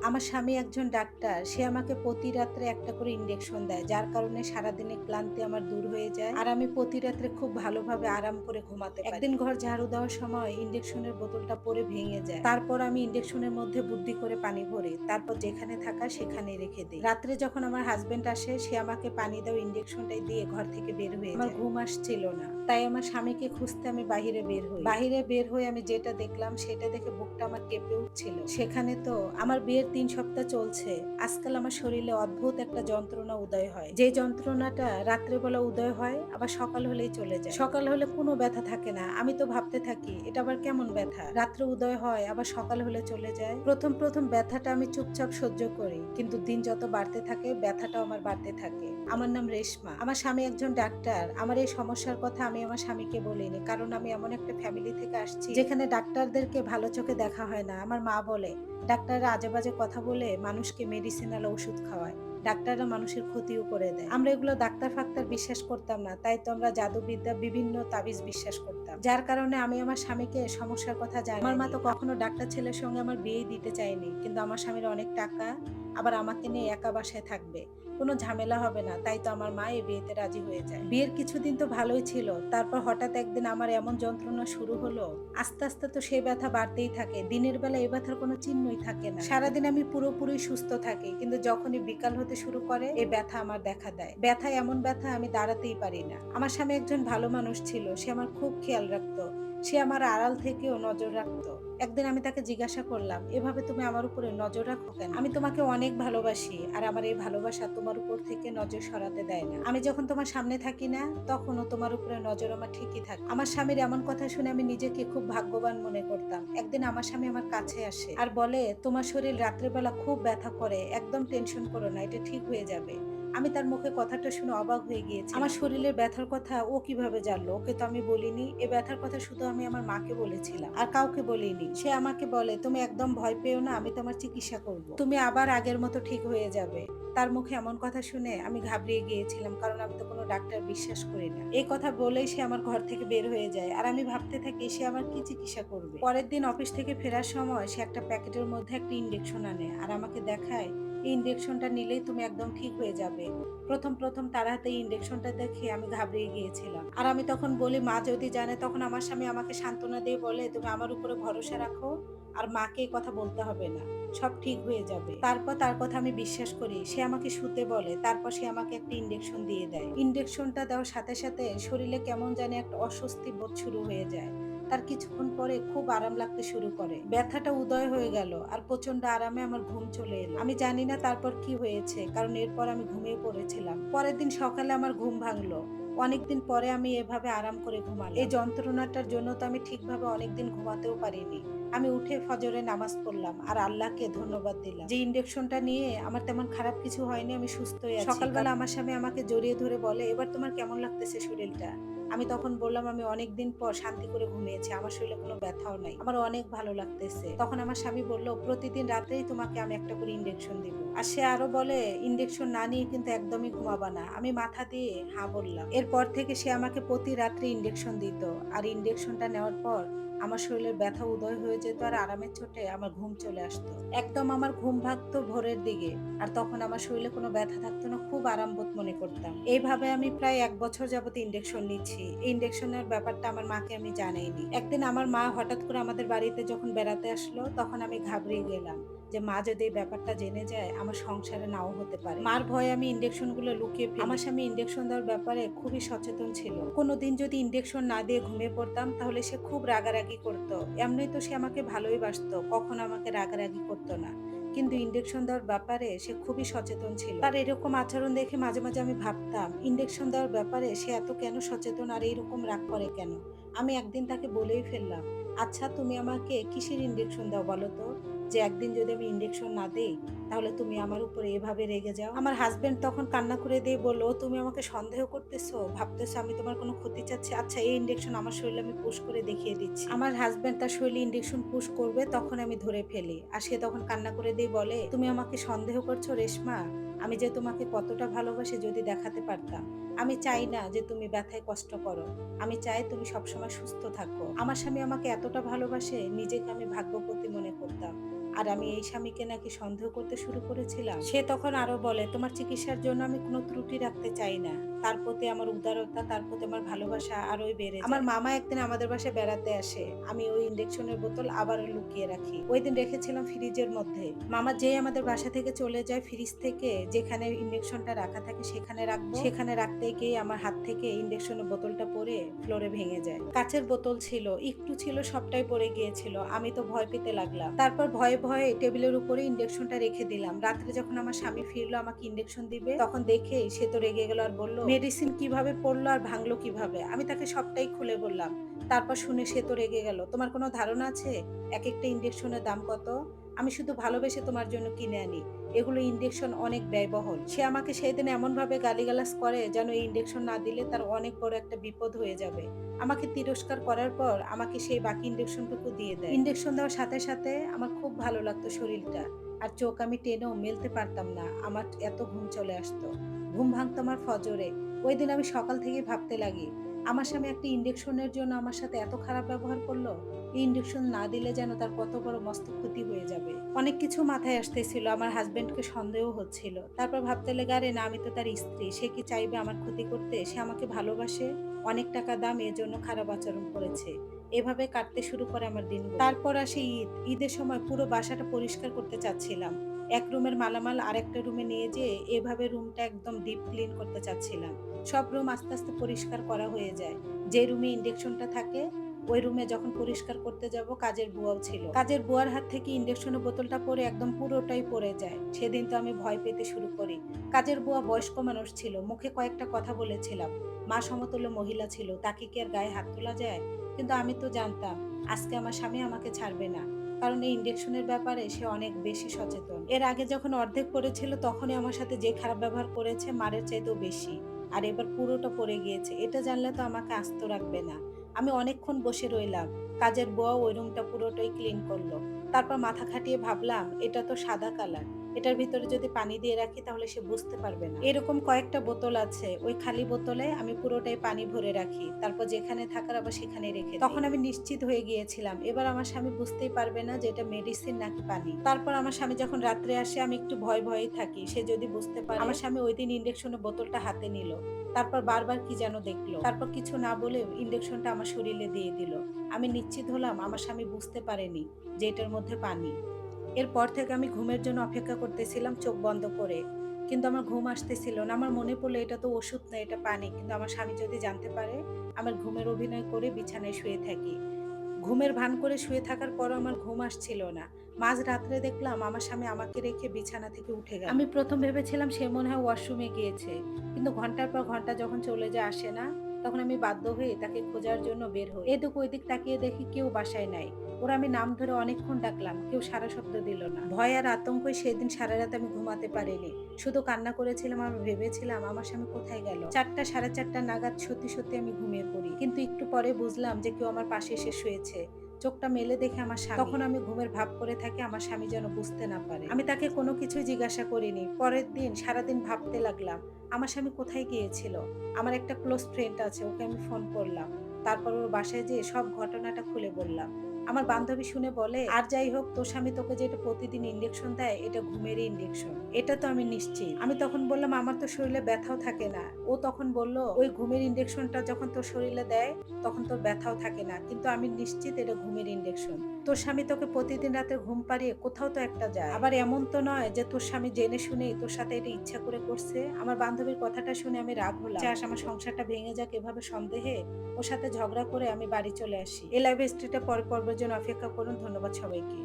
আমার স্বামী একজন ডাক্তার। সে আমাকে প্রতি রাত্রে একটা করে ইনজেকশন দেয়। যার কারণে সারাদিনের ক্লান্তি আমার দূর হয়ে যায়। আর আমি প্রতি রাত্রে খুব ভালোভাবে আরাম করে ঘুমাতে পারি। একদিন ঘর ঝাড়ু দেওয়ার সময় ইনজেকশনের বোতলটা পড়ে ভেঙে যায়। তারপর আমি ইনজেকশনের মধ্যে বুদ্ধি করে পানি ভরি। তারপর যেখানে থাকা সেখানেই রেখে দিই। রাত্রে যখন আমার হাজবেন্ড আসে, সে আমাকে পানি দেওয়া ইনজেকশনটাই দিয়ে ঘর থেকে বের হয়ে যায়। আমার ঘুম আসছিল না। তাই আমার স্বামীকে খুঁজতে আমি বাহিরে বের হই। বাহিরে বের হয়ে আমি যেটা দেখলাম সেটা দেখে বুকটা আমার কেঁপে উঠছিল। সেখানে তো আমার বিয়ের ৩ সপ্তাহ চলছে। আজকাল আমার শরীরে অদ্ভুত একটা যন্ত্রণা উদয় হয়। যে যন্ত্রণাটা রাত্রেবেলা উদয় হয় আবার সকাল হলেই চলে যায়। সকাল হলে কোনো ব্যথা থাকে না। আমি তো ভাবতে থাকি এটা আবার কেমন ব্যথা? রাত্রে উদয় হয় আবার সকাল হলে চলে যায়। প্রথম ব্যথাটা আমি চুপচাপ সহ্য করি। কিন্তু দিন যত বাড়তে থাকে ব্যথাটাও আমার বাড়তে থাকে। আমার নাম রেশমা। আমার স্বামী একজন ডাক্তার। আমার এই সমস্যার কথা আমি আমার স্বামীকে বলিনি। কারণ আমি এমন একটা ফ্যামিলি থেকে আসছি যেখানে ডাক্তারদেরকে ভালো চোখে দেখা হয় না। আমার মা বলে ডাক্তাররা আজেবাজে কথা বলে মানুষকে মেডিসিনাল ওষুধ খাওয়ায়। ডাক্তাররা মানুষের ক্ষতিও করে দেয়। আমরা এগুলো ডাক্তার ফাক্তার বিশ্বাস করতাম না। তাই তো আমরা জাদুবিদ্যা বিভিন্ন তাবিজ বিশ্বাস করতাম। যার কারণে আমি আমার স্বামীকে সমস্যার কথা জানাইনি। আমার মা তো কখনো ডাক্তার ছেলের সঙ্গে আমার বিয়েই দিতে চায়নি। কিন্তু আমার স্বামীর অনেক টাকা, আবার আমাকে নিয়ে একা বাসায় থাকবে। কোনো ঝামেলা হবে না। তাই তো আমার মা এই বিয়েতে রাজি হয়ে যায়। বিয়ের কিছুদিন তো ভালোই ছিল। তারপর হঠাৎ একদিন আমার এমন যন্ত্রণা শুরু হলো। আস্তে আস্তে তো সেই ব্যথা বাড়তেই থাকে। দিনের বেলা এই ব্যথার কোনো চিহ্নই থাকে না। সারাদিন আমি পুরোপুরি সুস্থ থাকি। কিন্তু যখনই বিকাল হতে শুরু করে এই ব্যথা আমার দেখা দেয়। ব্যথা এমন ব্যথা আমি দাঁড়াতেই পারি না। আমার স্বামী একজন ভালো মানুষ ছিল। সে আমার খুব খেয়াল রাখতো। সে আমার আড়াল থেকেও নজর রাখতো। একদিন আমি তাকে জিজ্ঞাসা করলাম, এভাবে তুমি আমার উপরে নজর রাখো কেন? আমি তোমাকে অনেক ভালোবাসি আর আমার এই ভালোবাসা তোমার উপর থেকে নজর সরাতে দেয় না। আমি যখন তোমার সামনে থাকি না তখনও তোমার উপরে নজর আমার ঠিকই থাকে। আমার স্বামীর এমন কথা শুনে আমি নিজেকে খুব ভাগ্যবান মনে করতাম। একদিন আমার স্বামী আমার কাছে আসে আর বলে, তোমার শরীর রাত্রেবেলা খুব ব্যথা করে, একদম টেনশন করো না, এটা ঠিক হয়ে যাবে। আমি তার মুখে কথাটা শুনে অবাক হয়ে গিয়েছি। আমার শরীরের ব্যথার কথা ও কিভাবে জানলো? ওকে তো আমি বলিনি। এই ব্যথার কথা শুধু আমি আমার মাকে বলেছিলাম, আর কাউকে বলিনি। সে আমাকে বলে, তুমি একদম ভয় পেও না, আমি তোমার চিকিৎসা করব, তুমি আবার আগের মতো ঠিক হয়ে যাবে। তার মুখে এমন কথা শুনে আমি ঘাবড়িয়ে গিয়েছিলাম, কারণ আমি তো কোনো ডাক্তার বিশ্বাস করি না। এই কথা বলেই সে আমার ঘর থেকে বের হয়ে যায়, আর আমি ভাবতে থাকি সে আমার কি চিকিৎসা করবে। পরের দিন অফিস থেকে ফেরার সময় সে একটা প্যাকেটের মধ্যে একটা ইনজেকশন আনে আর আমাকে দেখায়, এই ইনজেকশনটা নিলেই তুমি একদম ঠিক হয়ে যাবে। প্রথম তার হাতে ইনজেকশনটা দেখে আমি ঘাবড়িয়ে গিয়েছিলাম। আর আমি তখন বলি, মা যদি জানে? তখন আমার স্বামী আমাকে সান্ত্বনা দিয়ে বলে, তুমি আমার উপরে ভরসা রাখো আর মাকে এই কথা বলতে হবে না, সব ঠিক হয়ে যাবে। তারপর তার কথা আমি বিশ্বাস করি। সে আমাকে শুতে বলে, তারপর সে আমাকে একটা ইনজেকশন দিয়ে দেয়। ইনজেকশনটা দেওয়ার সাথে সাথে শরীরে কেমন জানি একটা অস্বস্তি বোধ শুরু হয়ে যায়। তার কিছুক্ষণ পরে খুব আরাম লাগতে শুরু করে। ব্যথাটা উদয় হয়ে গেল আর প্রচন্ড আরামে আমার ঘুম চলে এলো। আমি জানি না তারপর কি হয়েছে, কারণ এরপর আমি ঘুমিয়ে পড়েছিলাম। পরের দিন সকালে আমার ঘুম ভাঙলো। অনেকদিন পরে আমি এভাবে আরাম করে ঘুমালাম। এই যন্ত্রণাটার জন্য তো আমি ঠিকভাবে অনেকদিন ঘুমাতেও পারিনি। আমি উঠে ফজরে নামাজ পড়লাম আর আল্লাহকে ধন্যবাদ দিলাম যে ইনজেকশনটা নিয়ে আমার তেমন খারাপ কিছু হয়নি, আমি সুস্থই আছি। সকালবেলা আমার স্বামী আমাকে জড়িয়ে ধরে বলে, এবার তোমার কেমন লাগতেছে শরীরটা? আমি তখন বললাম, আমি অনেকদিন পর শান্তি করে ঘুমিয়েছি, আমার শরীরে কোনো ব্যথাও নাই, আমার অনেক ভালো লাগতেছে। তখন আমার স্বামী বলল, প্রতিদিন রাতেই তোমাকে আমি একটা করে ইনজেকশন দিব। আর সে আরো বলে, ইনজেকশন না নিয়ে কিন্তু একদমই ঘুমাবা না। আমি মাথা দিয়ে হ্যাঁ বললাম। এরপর থেকে সে আমাকে প্রতি রাত্রে ইনজেকশন দিত। আর ইনজেকশনটা নেওয়ার পর আমার শরীরের ব্যথা উদয় হয়ে যেত আর আরামের চোটে আমার ঘুম চলে আসতো। একদম আমার ঘুম ভাগতো ভোরের দিকে। আর তখন আমার শরীরে কোনো ব্যথা থাকতো না, খুব আরামবোধ মনে করতাম। এইভাবে আমি প্রায় ১ বছর যাবত ইনজেকশন নিচ্ছি। এই ইনজেকশনের ব্যাপারটা আমার মাকে আমি জানাইনি। একদিন আমার মা হঠাৎ করে আমাদের বাড়িতে যখন বেড়াতে আসলো, তখন আমি ঘাবড়িয়ে গেলাম যে মা যদি এই ব্যাপারটা জেনে যায় আমার সংসারে নাও হতে পারে। মার ভয়ে আমি ইনজেকশন গুলো লুকিয়ে ফেলি। আমার স্বামী ইনজেকশন দেওয়ার ব্যাপারে খুবই সচেতন ছিল। কোনোদিন যদি ইনজেকশন না দিয়ে ঘুমিয়ে পড়তাম তাহলে সে খুব রাগারাগি করতো। এমনি তো সে আমাকে ভালোই বাসতো, কখনো আমাকে রাগারাগি করতো না। কিন্তু ইনজেকশন দেওয়ার ব্যাপারে সে খুবই সচেতন ছিল। তার এরকম আচরণ দেখে মাঝে মাঝে আমি ভাবতাম, ইনজেকশন দেওয়ার ব্যাপারে সে এত কেন সচেতন আর এইরকম রাগ করে কেন? আমি একদিন তাকে বলেই ফেললাম, আচ্ছা তুমি আমাকে কিসের ইনজেকশন দাও বলো তো, যে একদিন যদি আমি ইনজেকশন না দেই তাহলে তুমি আমার উপরে এভাবে রেগে যাও? আমার হাজবেন্ড তখন কান্না করে দিয়ে বললো, তুমি আমাকে সন্দেহ করতেছো, ভাবতেছো আমি তোমার কোনো ক্ষতি চাচ্ছি? আচ্ছা এই ইনজেকশন আমার শরীরে আমি পুশ করে দেখিয়ে দিচ্ছি। আমার হাজবেন্ড তার শরীরে ইনজেকশন পুশ করবে, তখন আমি ধরে ফেলি। আর সে তখন কান্না করে দিয়ে বলে, তুমি আমাকে সন্দেহ করছো রেশমা? আমি যে তোমাকে কতটা ভালোবাসি যদি দেখাতে পারতাম। আমি চাই না যে তুমি ব্যথায় কষ্ট করো, আমি চাই তুমি সবসময় সুস্থ থাকো। আমার স্বামী আমাকে এতটা ভালোবাসে, নিজেকে আমি ভাগ্যবতী মনে করতাম। আর আমি এই স্বামীকে নাকি সন্দেহ করতে শুরু করেছিলাম। সে তখন আরো বলে, তোমার চিকিৎসার জন্য আমি কোনো ত্রুটি রাখতে চাই না। তার প্রতি আমার উদারতা, তার প্রতি আমার ভালোবাসা আরোই বেড়ে যায়। আমার মামা একদিন আমাদের বাসায় বেড়াতে আসে। আমি ওই ইনজেকশনের বোতল আবারও লুকিয়ে রাখি। ওই দিন রেখেছিলাম ফ্রিজের মধ্যে। মামা যেই আমাদের বাসা থেকে চলে যায়, ফ্রিজ থেকে যেখানে ইনজেকশনটা রাখা থাকে সেখানে রাখবো, সেখানে রাখতে গিয়ে আমার হাত থেকে ইনজেকশনের বোতলটা পড়ে ফ্লোরে ভেঙে যায়। কাচের বোতল ছিল, একটু ছিল, সবটাই পড়ে গিয়েছিল। আমি তো ভয় পেতে লাগলাম। তারপর ভয়ে ভয়ে টেবিলের উপরে ইনজেকশনটা রেখে দিলাম। রাত্রে যখন আমার স্বামী ফিরলো আমাকে ইনজেকশন দিবে, তখন দেখে সে তো রেগে গেল আর বলল, মেডিসিন কিভাবে পড়লো আর ভাঙলো কিভাবে? আমি তাকে সবটাই খুলে বললাম। তারপর শুনে সে তো রেগে গেল। তোমার কোনো ধারণা আছে এক একটা ইনজেকশনের দাম কত? আমি শুধু ভালোবেসে তোমার জন্য কিনে আনি। এগুলো ইনজেকশন অনেক ব্যয়বহুল। সে আমাকে সেই দিন এমন ভাবে গালিগালাজ করে যেন এই ইনজেকশন না দিলে তার অনেক বড় একটা বিপদ হয়ে যাবে। আমাকে তিরস্কার করার পর আমাকে সেই বাকি ইনজেকশনটুকু দিয়ে দেয়। ইনজেকশন দেওয়ার সাথে সাথে আমার খুব ভালো লাগতো শরীরটা, আর চোখ আমি টেনেও মেলতে পারতাম না। আমার এত ঘুম চলে আসতো। ঘুম ভাঙতো আমার ফজরে। ওই দিন আমি সকাল থেকে ভাবতে লাগি, আমার স্বামী একটা ইনজেকশনের জন্য আমার সাথে এত খারাপ ব্যবহার করলো। এই ইনজেকশন না দিলে যেন তার কত বড় মস্ত ক্ষতি হয়ে যাবে। অনেক কিছু মাথায় আসতেছিল, আমার হাজবেন্ডকে সন্দেহ হচ্ছিল। তারপর ভাবতে লেগে, আরে না, আমি তো তার স্ত্রী, সে কি চাইবে আমার ক্ষতি করতে? সে আমাকে ভালোবাসে, অনেক টাকা দাম, এর জন্য খারাপ আচরণ করেছে। এভাবে কাটতে শুরু করে আমার দিনগুলো। তারপর আসে ঈদ। ঈদের সময় পুরো বাসাটা পরিষ্কার করতে চাচ্ছিলাম। এক রুমের মালামাল আরেকটা রুমে নিয়ে যেয়ে এভাবে রুমটা একদম ডিপ ক্লিন করতে চাচ্ছিলাম। সব রুম আস্তে আস্তে পরিষ্কার করা হয়ে যায়। যে রুমে ইনজেকশনটা থাকে ওই রুমে যখন পরিষ্কার করতে যাব, কাজের বুয়াও ছিল। কাজের বুয়ার হাত থেকে ইনজেকশনের বোতলটা পড়ে একদম পুরোটাই পড়ে যায়। সেদিন তো আমি ভয় পেতে শুরু করি। কাজের বুয়া বয়স্ক মানুষ ছিল, মুখে কয়েকটা কথা বলেছিলাম। মা সমতুল্য মহিলা ছিল, তাকে কি আর গায়ে হাত তোলা যায়? কিন্তু আমি তো জানতাম আজকে আমার স্বামী আমাকে ছাড়বে না, কারণ এই ইনজেকশনের ব্যাপারে সে অনেক বেশি সচেতন। এর আগে যখন অর্ধেক পড়েছিল তখনই আমার সাথে যে খারাপ ব্যবহার করেছে মারের চাইতেও বেশি, আর এবার পুরোটা পড়ে গিয়েছে। এটা জানলে তো আমাকে আস্ত রাখবে না। আমি অনেকক্ষণ বসে রইলাম। কাজের বুয়া ওই রুমটা পুরোটাই ক্লিন করলো। তারপর মাথা খাটিয়ে ভাবলাম, এটা তো সাদা কালার, এটার ভিতরে যদি পানি দিয়ে রাখি তাহলে সে বুঝতে পারবে না। এরকম কয়েকটা বোতল আছে, ওই খালি বোতলে আমি পুরোটাই পানি ভরে রাখি, তারপর যেখানে থাকার আবার সেখানে রেখে দিই। তখন আমি নিশ্চিত হয়ে গিয়েছিলাম এবার আমার স্বামী বুঝতেই পারবে না যে এটা মেডিসিন নাকি পানি। তারপর আমার স্বামী যখন রাত্রে আসে আমি একটু ভয় ভয়েই থাকি, সে যদি বুঝতে পারে। আমার স্বামী ওই দিন ইনজেকশনের বোতলটা হাতে নিল, তারপর বারবার কি যেন দেখলো, তারপর কিছু না বলে ইনজেকশনটা আমার শরীরে দিয়ে দিল। আমি নিশ্চিত হলাম আমার স্বামী বুঝতে পারেনি যে এটার মধ্যে পানি। এরপর থেকে আমি ঘুমের জন্য অপেক্ষা করতেছিলাম চোখ বন্ধ করে, কিন্তু আমার ঘুম আসতেছিল না। আমার মনে পড়লো এটা তো ওষুধ না, এটা পানি। কিন্তু আমার স্বামী যদি জানতে পারে, আমার ঘুমের অভিনয় করে বিছানায় শুয়ে থাকি। ঘুমের ভান করে শুয়ে থাকার পরও আমার ঘুম আসছিল না। মাঝ রাত্রে দেখলাম আমার স্বামী আমাকে রেখে বিছানা থেকে উঠে গেল। আমি প্রথম ভেবেছিলাম সে মনে হয় ওয়াশরুমে গিয়েছে, কিন্তু ঘন্টার পর ঘন্টা যখন চলে যায় আসে না, তখন আমি বাধ্য হয়ে তাকে খোঁজার জন্য বের হই। এদিক ওইদিক তাকিয়ে দেখি কেউ বাসায় নাই। ওরা আমি নাম ধরে অনেকক্ষণ ডাকলাম, কেউ সারা শব্দ দিল না। ভয় আর আতঙ্কে সেদিন সারা রাত আমি ঘুমাতে পারিনি, শুধু কান্না করেছিলাম আর ভেবেছিলাম আমার স্বামী কোথায় গেল। 4টা 4:30 নাগাদ সত্যি সত্যি আমি ঘুমিয়ে পড়ি, কিন্তু একটু পরে বুঝলাম যে কেউ আমার পাশে এসে শুয়েছে। চোখটা মেলে দেখে আমার স্বামী। তখন আমি ঘুমের ভাব করে থাকি আমার স্বামী যেন বুঝতে না পারে। আমি তাকে কোনো কিছুই জিজ্ঞাসা করিনি। পরের দিন সারাদিন ভাবতে লাগলাম আমার স্বামী কোথায় গিয়েছিল। আমার একটা ক্লোজ ফ্রেন্ড আছে, ওকে আমি ফোন করলাম। তারপর ওর বাসায় যেয়ে সব ঘটনাটা খুলে বললাম। আমার বান্ধবী শুনে বলে, আর যাই হোক, তোর স্বামী তোকে যেটা প্রতিদিন ইনজেকশন দেয় এটা ঘুমেরই ইনজেকশন, এটা তো আমি নিশ্চিত। আমি তখন বললাম আমার তো শরীরে ব্যথাও থাকে না। ও তখন বলল, ওই ঘুমের ইনজেকশনটা যখন তোর শরীরে দেয় তখন তোর ব্যথাও থাকে না, কিন্তু আমি নিশ্চিত এটা ঘুমের ইনজেকশন। তোর স্বামী তোকে প্রতিদিন রাতে ঘুম পাড়িয়ে কোথাও তো একটা যায়। আবার এমন তো নয় যে তোর স্বামী জেনে শুনেই তোর সাথে এটা ইচ্ছা করে করছে। আমার বান্ধবীর কথাটা শুনে আমি রাগ হলাম। চাস আমার সংসারটা ভেঙে যাক এভাবে সন্দেহে? ওর সাথে ঝগড়া করে আমি বাড়ি চলে আসি। এই লাইভ স্টোরিটা পরের পর্বের জন্য অপেক্ষা করুন। ধন্যবাদ সবাইকে।